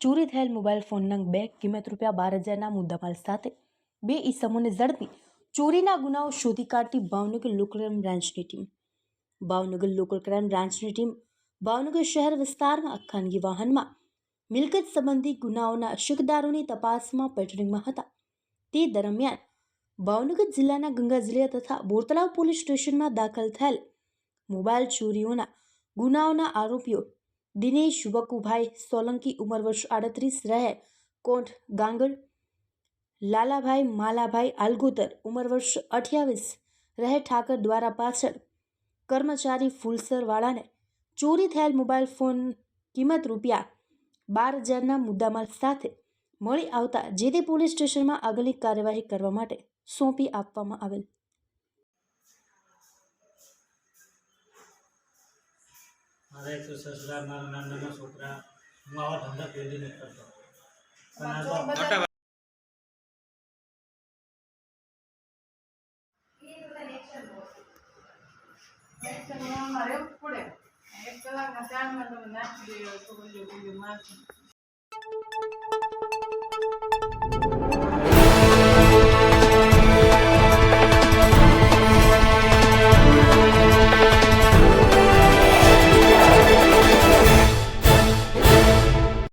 ચોરી થયેલ mobile phone નંગ 2 કિંમત ₹12,000 મુદ્દામાલ સાથે 2 ઈસમોને ઝડપી ચોરીના ગુનાઓ શોધી કાઢતી ભાવનગર લોકલ ક્રાઇમ બ્રાન્ચની ટીમ. ભાવનગર લોકલ ક્રાઇમ બ્રાન્ચની ટીમ ભાવનગર શહેર વિસ્તારમાં ખાનગી વાહનમાં મિલકત સંબંધી ગુનાઓના શકદારોની તપાસમાં પેટ્રોલિંગમાં હતા. તે દરમિયાન ભાવનગર જિલ્લાના ગંગાજળિયા તથા બોરતળાવ પોલીસ સ્ટેશનમાં દાખલ થયેલ મોબાઈલ ચોરીઓના ગુનાઓના આરોપીઓ દિનેશ વકુભાઈ સોલંકી ઉંમર વર્ષ 38 રહે કોંઠ ગાંગડ, લાલાભાઈ માલાભાઈ આલગોતર ઉંમર વર્ષ 28 રહે ઠાકર દ્વારા પાછળ કર્મચારી ફૂલસરવાળાને ચોરી થયેલ મોબાઈલ ફોન કિંમત ₹12,000 મુદ્દામાલ સાથે મળી આવતા જે તે પોલીસ સ્ટેશનમાં આગળની કાર્યવાહી કરવા માટે સોંપી આપવામાં આવેલ. મારા એક સસરા મારા નાના છોકરા હું આવા ધંધા પેલી નહીં કરતો પણ મારે પડે 1 કલાકના ચાર્જમાં તમે નાખી દો તો બોલ્યો મારશું.